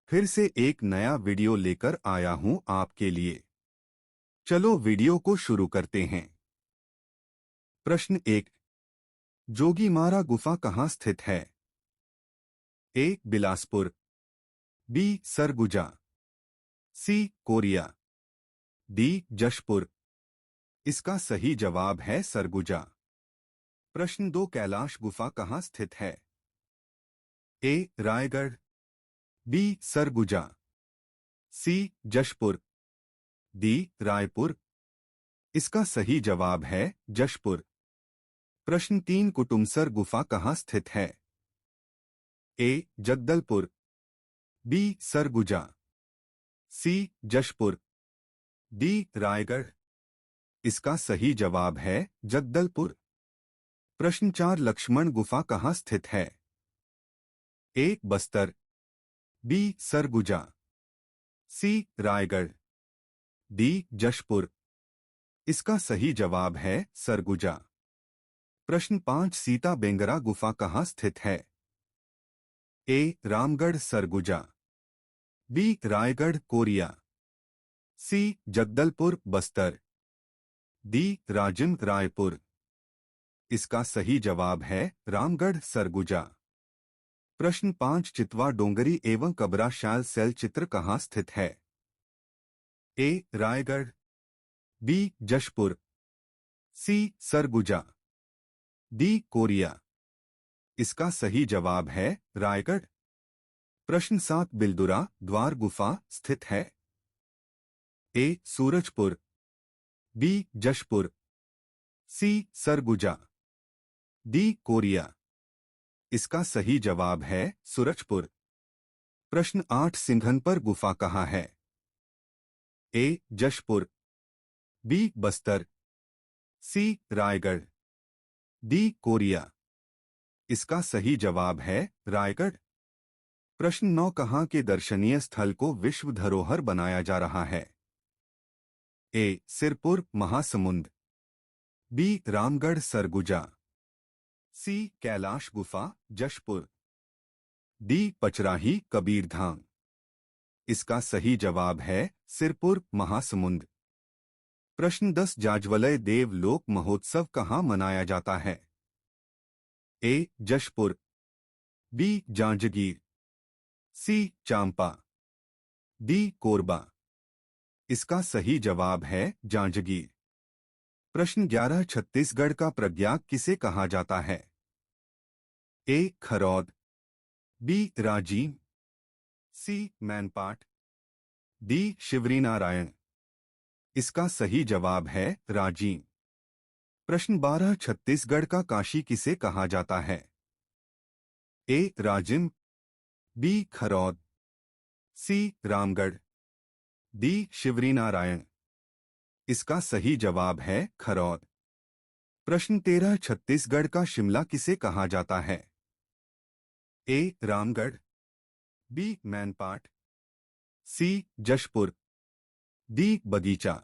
फिर से एक नया वीडियो लेकर आया हूं आपके लिए। चलो वीडियो को शुरू करते हैं। प्रश्न 1। जोगीमारा गुफा कहाँ स्थित है? A. Bilaspur, B. Surguja, C. Koriya, D. Jashpur. इसका सही जवाब है सरगुजा। प्रश्न 2। कैलाश गुफा कहाँ स्थित है? ए. रायगढ़, बी. सरगुजा, सी. जशपुर, डी. रायपुर। इसका सही जवाब है जशपुर। प्रश्न 3। कुटुमसर गुफा कहाँ स्थित है? ए. जगदलपुर, बी. सरगुजा, सी. जशपुर, डी. रायगढ़। इसका सही जवाब है जगदलपुर। प्रश्न 4। लक्ष्मण गुफा कहाँ स्थित है? ए. बस्तर, बी. सरगुजा, सी. रायगढ़, डी. जशपुर। इसका सही जवाब है सरगुजा। प्रश्न 5। सीता बेंगरा गुफा कहाँ स्थित है? ए. रामगढ़ सरगुजा, बी. रायगढ़ कोरिया, सी. जगदलपुर बस्तर, डी. राजिम रायपुर। इसका सही जवाब है रामगढ़ सरगुजा। प्रश्न 5। चितवा डोंगरी एवं कबरा शैल सेल चित्र कहाँ स्थित है? ए. रायगढ़, बी. जशपुर, सी. सरगुजा, डी. कोरिया। इसका सही जवाब है रायगढ़। प्रश्न 7। बिलदुरा द्वार गुफा स्थित है? ए. सूरजपुर, बी. जशपुर, सी. सरगुजा, डी. कोरिया। इसका सही जवाब है सूरजपुर। प्रश्न 8। सिंघनपर गुफा कहाँ है? ए. जशपुर, बी. बस्तर, सी. रायगढ़, डी. कोरिया। इसका सही जवाब है रायगढ़। प्रश्न 9। कहाँ के दर्शनीय स्थल को विश्व धरोहर बनाया जा रहा है? ए. सिरपुर महासमुंद, बी. रामगढ़ सरगुजा, सी. कैलाश गुफा जशपुर, डी. पचराही कबीरधाम। इसका सही जवाब है सिरपुर महासमुंद। प्रश्न 10। जाज्वलय देव लोक महोत्सव कहाँ मनाया जाता है? ए. जशपुर, बी. जांजगीर, सी. चांपा, डी. कोरबा। इसका सही जवाब है जांजगीर। प्रश्न 11। छत्तीसगढ़ का प्रज्ञाक किसे कहा जाता है? ए. खरौद, बी. राजीव, सी. मैनपाट, डी. शिवरीनारायण। इसका सही जवाब है राजीव। प्रश्न 12। छत्तीसगढ़ का काशी किसे कहा जाता है? ए. राजिम, बी. खरौद, सी. रामगढ़, डी. शिवरीनारायण। इसका सही जवाब है खरौद। प्रश्न 13। छत्तीसगढ़ का शिमला किसे कहा जाता है? ए. रामगढ़, बी. मैनपाट, सी. जशपुर, डी. बगीचा।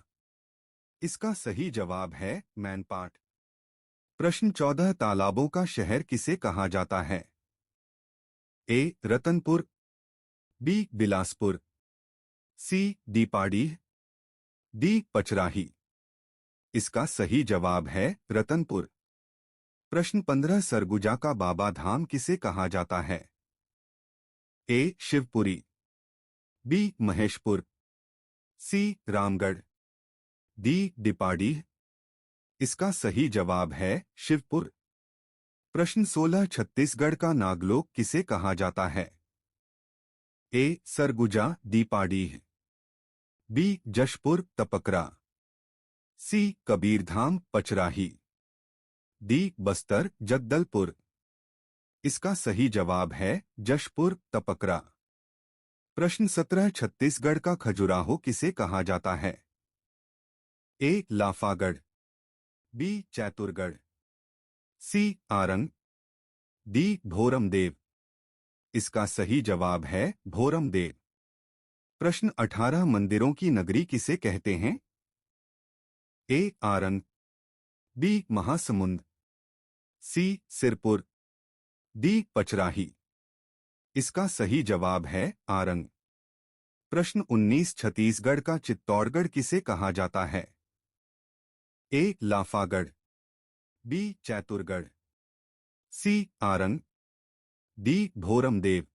इसका सही जवाब है मैनपाट। प्रश्न 14। तालाबों का शहर किसे कहा जाता है? ए. रतनपुर, बी. बिलासपुर, सी. दीपाड़ीह, डी. पचराही। इसका सही जवाब है रतनपुर। प्रश्न 15। सरगुजा का बाबा धाम किसे कहा जाता है? ए. शिवपुरी, बी. महेशपुर, सी. रामगढ़, डी. डिपाड़ीह। इसका सही जवाब है शिवपुर। प्रश्न 16। छत्तीसगढ़ का नागलोक किसे कहा जाता है? ए. सरगुजा दीपाड़ीह, बी. जशपुर तपकरा, सी. कबीरधाम पचराही, डी. बस्तर जगदलपुर। इसका सही जवाब है जशपुर तपकरा। प्रश्न 17। छत्तीसगढ़ का खजुराहो किसे कहा जाता है? ए. लाफागढ़, बी. चैतुरगढ़, सी. आरंग, डी. भोरमदेव। इसका सही जवाब है भोरमदेव। प्रश्न 18। मंदिरों की नगरी किसे कहते हैं? ए. आरंग, बी. महासमुंद, सी. सिरपुर, डी. पचराही। इसका सही जवाब है आरंग। प्रश्न 19 छत्तीसगढ़ का चित्तौड़गढ़ किसे कहा जाता है? ए. लाफागढ़, बी. चैतुरगढ़, सी. आरंग, डी. भोरमदेव।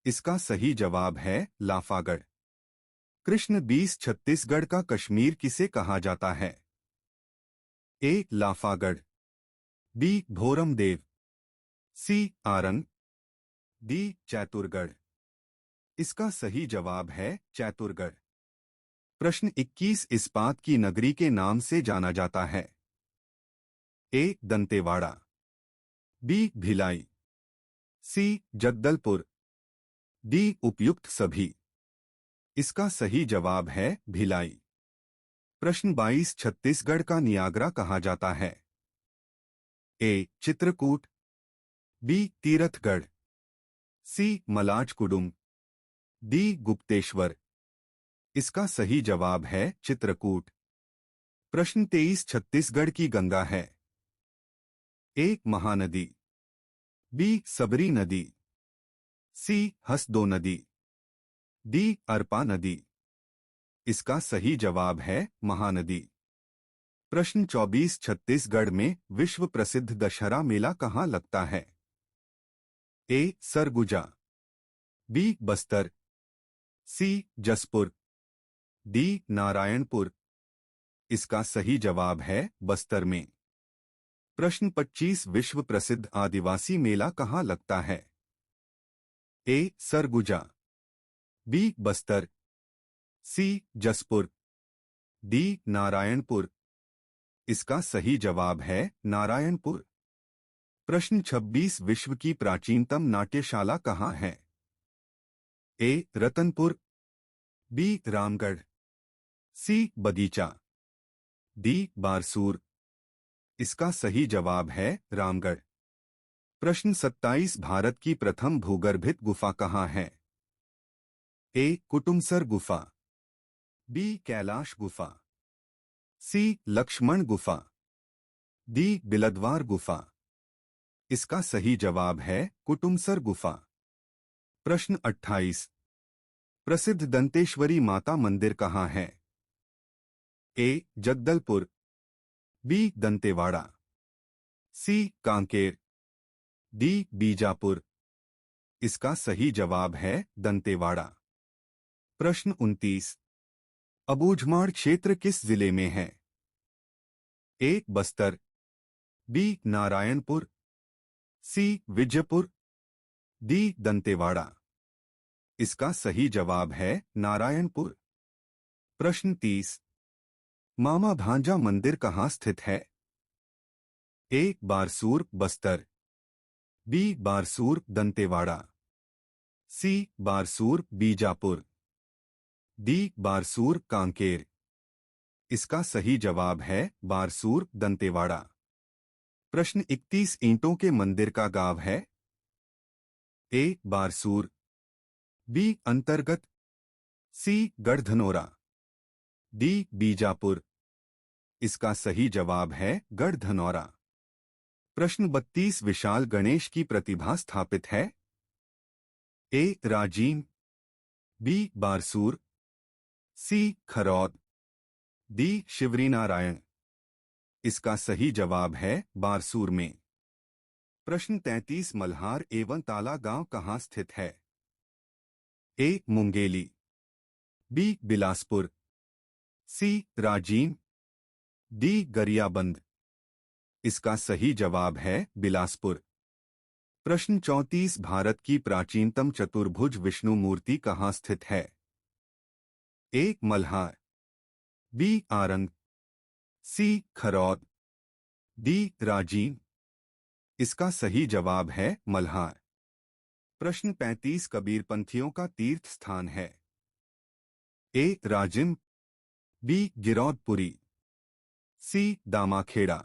इसका सही जवाब है लाफागढ़। कृष्ण 20 छत्तीसगढ़ का कश्मीर किसे कहा जाता है? ए. लाफागढ़, बी. भोरमदेव, सी. आरंग, डी. चैतुरगढ़। इसका सही जवाब है चैतुरगढ़। प्रश्न 21 इस्पात की नगरी के नाम से जाना जाता है? ए. दंतेवाड़ा, बी. भिलाई, सी. जगदलपुर, डी. उपयुक्त सभी। इसका सही जवाब है भिलाई। प्रश्न 22 छत्तीसगढ़ का नियाग्रा कहा जाता है? ए. चित्रकूट, बी. तीरथगढ़, सी. मलाजकुडुम, डी. गुप्तेश्वर। इसका सही जवाब है चित्रकूट। प्रश्न 23 छत्तीसगढ़ की गंगा है? ए. महानदी, बी. सबरी नदी, सी. हसदो नदी, डी. अरपा नदी। इसका सही जवाब है महानदी। प्रश्न 24 छत्तीसगढ़ में विश्व प्रसिद्ध दशहरा मेला कहाँ लगता है? ए. सरगुजा, बी. बस्तर, सी. जसपुर, डी. नारायणपुर। इसका सही जवाब है बस्तर में। प्रश्न 25 विश्व प्रसिद्ध आदिवासी मेला कहाँ लगता है? ए. सरगुजा, बी. बस्तर, सी. जसपुर, डी. नारायणपुर। इसका सही जवाब है नारायणपुर। प्रश्न 26 विश्व की प्राचीनतम नाट्यशाला कहाँ है? ए. रतनपुर, बी. रामगढ़, सी. बगीचा, डी. बारसूर। इसका सही जवाब है रामगढ़। प्रश्न 27 भारत की प्रथम भूगर्भित गुफा कहाँ है? ए. कुटुमसर गुफा, बी. कैलाश गुफा, सी. लक्ष्मण गुफा, डी. बिलदवार गुफा। इसका सही जवाब है कुटुमसर गुफा। प्रश्न 28 प्रसिद्ध दंतेश्वरी माता मंदिर कहाँ है? ए. जगदलपुर, बी. दंतेवाड़ा, सी. कांकेर, डी. बीजापुर। इसका सही जवाब है दंतेवाड़ा। प्रश्न 29 अबूझमाड़ क्षेत्र किस जिले में है? ए. बस्तर, बी. नारायणपुर, सी. विजयपुर, डी. दंतेवाड़ा। इसका सही जवाब है नारायणपुर। प्रश्न 30 मामा भांजा मंदिर कहाँ स्थित है? ए. बारसूर, बस्तर, बी. बारसूर, दंतेवाड़ा, सी. बारसूर, बीजापुर, डी. बारसूर, कांकेर। इसका सही जवाब है बारसूर, दंतेवाड़ा। प्रश्न 31 ईंटों के मंदिर का गांव है? ए. बारसूर, बी. अंतर्गत, सी. गढ़धनोरा, डी. बीजापुर। इसका सही जवाब है गढ़धनौरा। प्रश्न 32 विशाल गणेश की प्रतिभा स्थापित है? ए. राजीव, बी. बारसूर, सी. खरौद, डी. शिवरीनारायण। इसका सही जवाब है बारसूर में। प्रश्न 33 मल्हार एवं ताला गांव कहाँ स्थित है? ए. मुंगेली, बी. बिलासपुर, सी. राजीव, डी. गरियाबंद। इसका सही जवाब है बिलासपुर। प्रश्न 34 भारत की प्राचीनतम चतुर्भुज विष्णु मूर्ति कहाँ स्थित है? ए. मल्हार, बी. आरंग, सी. खरौद, डी. राजीव। इसका सही जवाब है मल्हार। प्रश्न 35 कबीरपंथियों का तीर्थ स्थान है? ए. राजिम, बी. गिरौदपुरी, सी. दामाखेड़ा,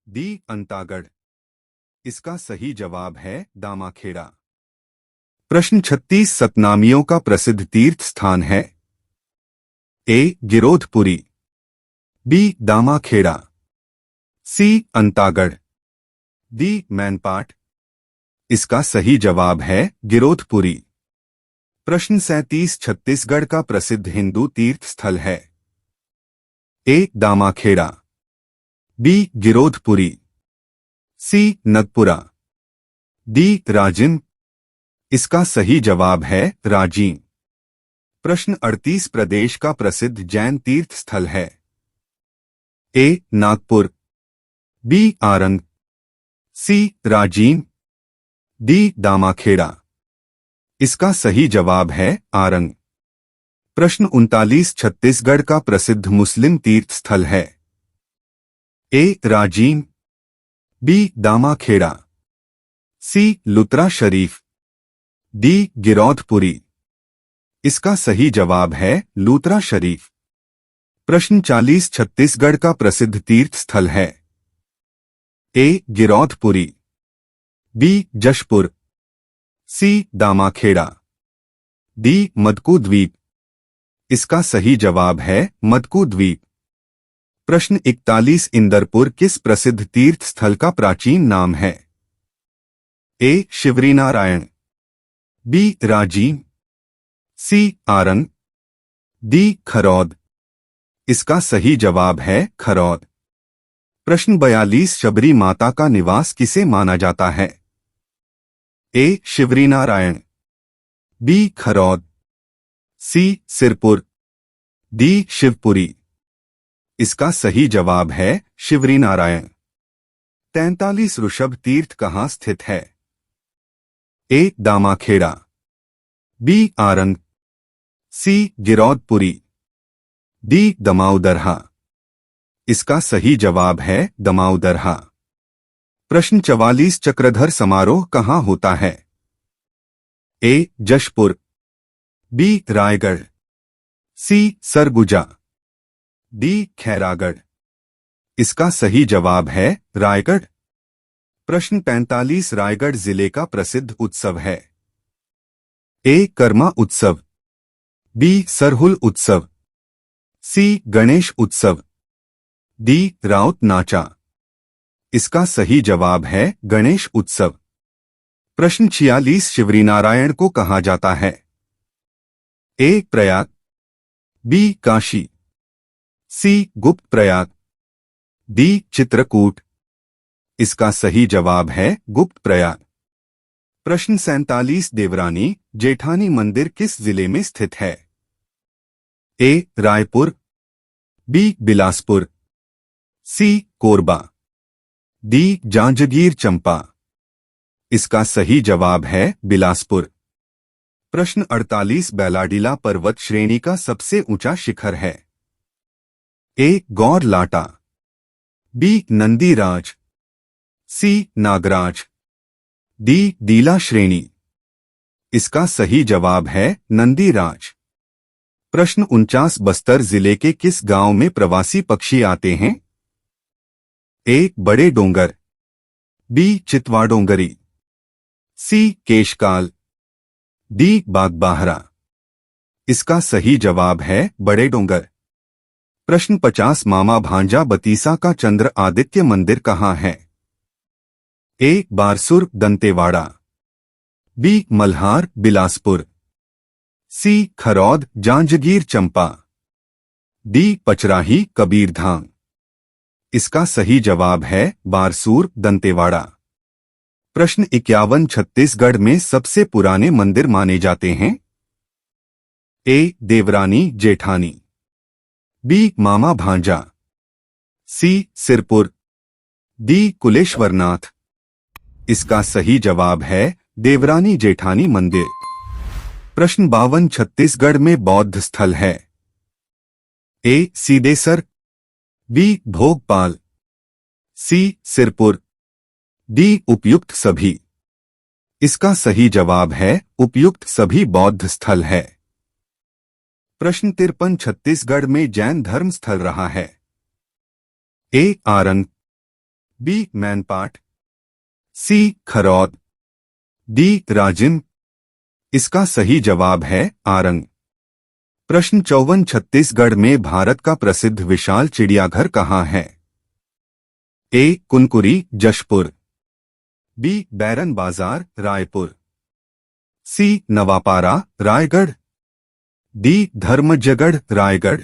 डी. अंतागढ़। इसका सही जवाब है दामाखेड़ा। प्रश्न 36 सतनामियों का प्रसिद्ध तीर्थ स्थान है? ए. गिरोधपुरी, बी. दामाखेड़ा, सी. अंतागढ़, डी. मैनपाट। इसका सही जवाब है गिरोधपुरी। प्रश्न 37 छत्तीसगढ़ का प्रसिद्ध हिंदू तीर्थ स्थल है। ए दामाखेड़ा, बी गिरोधपुरी, सी नगपुरा, डी राजिम। इसका सही जवाब है राजिम। प्रश्न 38 प्रदेश का प्रसिद्ध जैन तीर्थ स्थल है। ए नागपुर, बी आरंग, सी राजिम, डी दामाखेड़ा। इसका सही जवाब है आरंग। प्रश्न 39 छत्तीसगढ़ का प्रसिद्ध मुस्लिम तीर्थ स्थल है। ए राजिम, बी दामाखेड़ा, सी लुत्रा शरीफ, डी गिरौधपुरी। इसका सही जवाब है लुत्रा शरीफ। प्रश्न 40 छत्तीसगढ़ का प्रसिद्ध तीर्थ स्थल है। ए गिरौधपुरी, बी जशपुर, सी दामाखेड़ा, डी मदकू द्वीप। इसका सही जवाब है मदकू द्वीप। प्रश्न 41 इंदरपुर किस प्रसिद्ध तीर्थ स्थल का प्राचीन नाम है। ए शिवरीनारायण, बी राजिम, सी आरंग, डी खरौद। इसका सही जवाब है खरौद। प्रश्न 42 शबरी माता का निवास किसे माना जाता है। ए शिवरीनारायण, बी खरौद, सी सिरपुर, डी शिवपुरी। इसका सही जवाब है शिवरीनारायण। 43 ऋषभ तीर्थ कहाँ स्थित है। ए दामाखेड़ा, बी आरंग, सी गिरौधपुरी, डी दमाउदरहा। इसका सही जवाब है दमाउदरहा। प्रश्न 44 चक्रधर समारोह कहाँ होता है। ए जशपुर, बी रायगढ़, सी सरगुजा, डी खैरागढ़। इसका सही जवाब है रायगढ़। प्रश्न 45 रायगढ़ जिले का प्रसिद्ध उत्सव है। ए कर्मा उत्सव, बी सरहुल उत्सव, सी गणेश उत्सव, डी राउत नाचा। इसका सही जवाब है गणेश उत्सव। प्रश्न 46 शिवरीनारायण को कहा जाता है। ए प्रयाग, बी काशी, सी गुप्त प्रयाग, डी चित्रकूट। इसका सही जवाब है गुप्त प्रयाग। प्रश्न 47 देवरानी जेठानी मंदिर किस जिले में स्थित है। ए रायपुर, बी बिलासपुर, सी कोरबा, डी जांजगीर चंपा। इसका सही जवाब है बिलासपुर। प्रश्न 48 बैलाडीला पर्वत श्रेणी का सबसे ऊंचा शिखर है। ए गौर लाटा, बी नंदीराज, सी नागराज, डी डीला श्रेणी। इसका सही जवाब है नंदीराज। प्रश्न 49 बस्तर जिले के किस गांव में प्रवासी पक्षी आते हैं। ए बड़े डोंगर, बी चितवा डोंगरी, सी केशकाल, डी बागबाहरा। इसका सही जवाब है बड़े डोंगर। प्रश्न 50 मामा भांजा बतीसा का चंद्र आदित्य मंदिर कहाँ है। ए बारसुर दंतेवाड़ा, बी मल्हार बिलासपुर, सी खरौद जांजगीर चंपा, डी पचराही कबीरधाम। इसका सही जवाब है बारसूर दंतेवाड़ा। प्रश्न 51 छत्तीसगढ़ में सबसे पुराने मंदिर माने जाते हैं। ए देवरानी जेठानी, बी मामा भांजा, सी सिरपुर, डी कुलेश्वरनाथ। इसका सही जवाब है देवरानी जेठानी मंदिर। प्रश्न 52 छत्तीसगढ़ में बौद्ध स्थल है। ए सीदेसर, बी भोगपाल, सी सिरपुर, डी उपयुक्त सभी। इसका सही जवाब है उपयुक्त सभी बौद्ध स्थल है। प्रश्न 53 छत्तीसगढ़ में जैन धर्म स्थल रहा है। ए आरंग, बी मैनपाट, सी खरौद, डी राजिम। इसका सही जवाब है आरंग। प्रश्न 54 छत्तीसगढ़ में भारत का प्रसिद्ध विशाल चिड़ियाघर कहाँ है। ए कुनकुरी जशपुर, बी बैरन बाजार रायपुर, सी नवापारा रायगढ़, डी धर्मजगढ़ रायगढ़।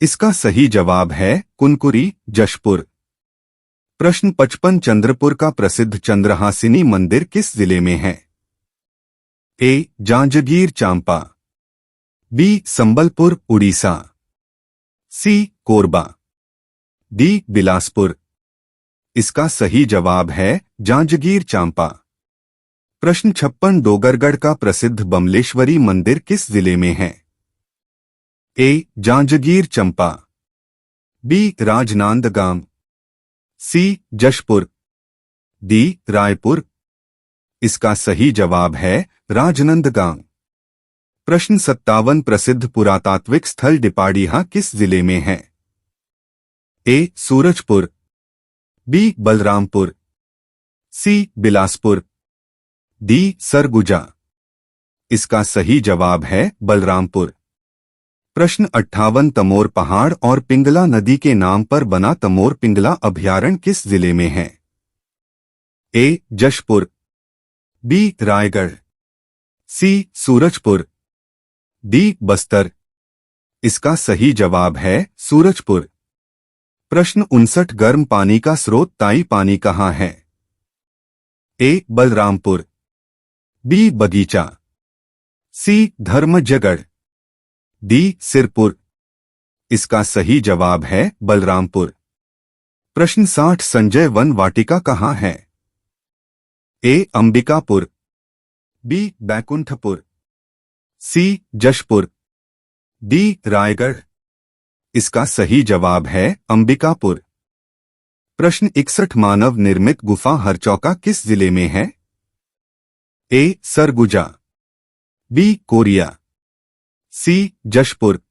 इसका सही जवाब है कुनकुरी जशपुर। प्रश्न 55 चंद्रपुर का प्रसिद्ध चंद्रहासिनी मंदिर किस जिले में है? ए जांजगीर चांपा, बी संबलपुर उड़ीसा, सी कोरबा, डी बिलासपुर। इसका सही जवाब है जांजगीर चांपा। प्रश्न 56 डोगरगढ़ का प्रसिद्ध बमलेश्वरी मंदिर किस जिले में है? ए जांजगीर चंपा, बी राजनांदगांव, सी जशपुर, डी रायपुर। इसका सही जवाब है राजनांदगांव। प्रश्न 57 प्रसिद्ध पुरातात्विक स्थल डिपाड़िया किस जिले में है? ए सूरजपुर, बी बलरामपुर, सी बिलासपुर, डी सरगुजा। इसका सही जवाब है बलरामपुर। प्रश्न 58 तमोर पहाड़ और पिंगला नदी के नाम पर बना तमोर पिंगला अभयारण्य किस जिले में है? ए जशपुर, बी रायगढ़, सी सूरजपुर, डी बस्तर। इसका सही जवाब है सूरजपुर। प्रश्न 59 गर्म पानी का स्रोत ताई पानी कहाँ है? ए बलरामपुर, बी बगीचा, सी धर्मजगढ़, डी सिरपुर। इसका सही जवाब है बलरामपुर। प्रश्न 60 संजय वन वाटिका कहाँ है? ए अंबिकापुर, बी बैकुंठपुर, सी जशपुर, डी रायगढ़। इसका सही जवाब है अंबिकापुर। प्रश्न 61 मानव निर्मित गुफा हरचौका किस जिले में है? ए सरगुजा, बी कोरिया, सी जशपुर,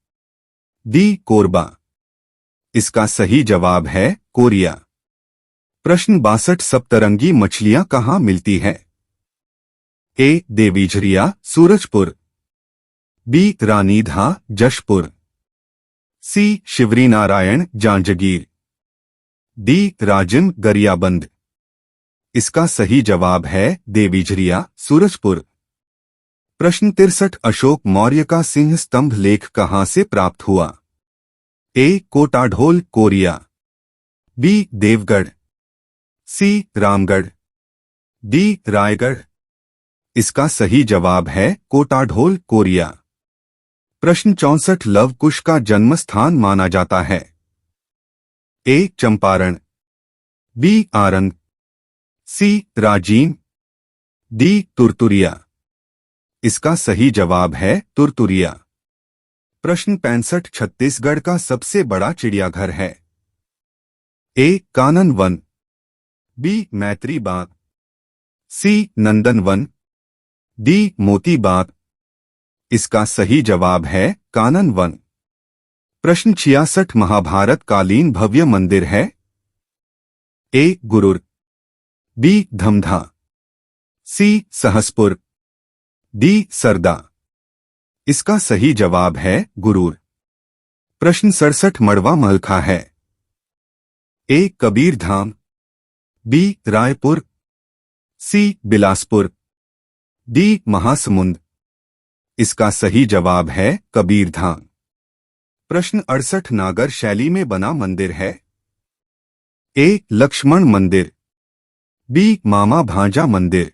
डी कोरबा। इसका सही जवाब है कोरिया। प्रश्न 62 सप्तरंगी मछलियां कहाँ मिलती है? ए देवीझरिया सूरजपुर, बी रानीधा जशपुर, सी शिवरीनारायण जांजगीर, डी राजन गरियाबंद। इसका सही जवाब है देवीझरिया सूरजपुर। प्रश्न 63 अशोक मौर्य का सिंह स्तंभ लेख कहाँ से प्राप्त हुआ? ए कोटाढोल कोरिया, बी देवगढ़, सी रामगढ़, डी रायगढ़। इसका सही जवाब है कोटाढोल कोरिया। प्रश्न 64 लव कुश का जन्म स्थान माना जाता है? ए चंपारण, बी आरंग, सी राजीन, डी तुरतुरिया। इसका सही जवाब है तुरतुरिया। प्रश्न 65 छत्तीसगढ़ का सबसे बड़ा चिड़ियाघर है? ए कानन वन, बी मैत्री बाग, सी नंदन वन, डी मोती बाग। इसका सही जवाब है कानन वन। प्रश्न 66 महाभारत कालीन भव्य मंदिर है? ए गुरुर, बी धमधा, सी सहसपुर, डी सरदा। इसका सही जवाब है गुरूर। प्रश्न 67 मड़वा महल है? ए कबीर धाम, बी रायपुर, सी बिलासपुर, डी महासमुंद। इसका सही जवाब है कबीर धाम। प्रश्न 68 नागर शैली में बना मंदिर है? ए लक्ष्मण मंदिर, बी मामा भांजा मंदिर,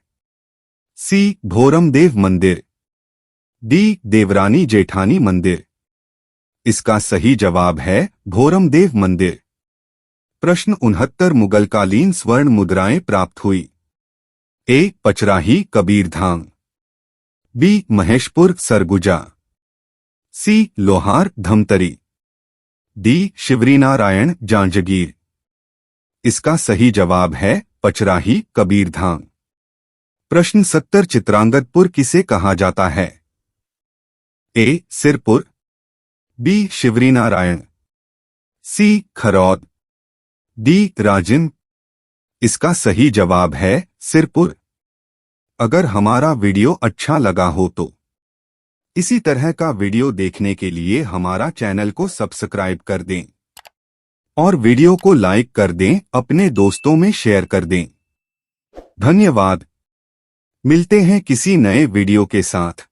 सी भोरमदेव मंदिर, डी देवरानी जेठानी मंदिर। इसका सही जवाब है भोरमदेव मंदिर। प्रश्न 69 मुगलकालीन स्वर्ण मुद्राएं प्राप्त हुई? ए पचराही कबीरधाम, बी महेशपुर सरगुजा, सी लोहार धमतरी, डी शिवरीनारायण जांजगीर। इसका सही जवाब है पचराही कबीरधाम। प्रश्न 70 चित्रांगदपुर किसे कहा जाता है? ए सिरपुर, बी शिवरीनारायण, सी खरौद, डी राजिन। इसका सही जवाब है सिरपुर। अगर हमारा वीडियो अच्छा लगा हो तो इसी तरह का वीडियो देखने के लिए हमारा चैनल को सब्सक्राइब कर दें और वीडियो को लाइक कर दें, अपने दोस्तों में शेयर कर दें। धन्यवाद। मिलते हैं किसी नए वीडियो के साथ।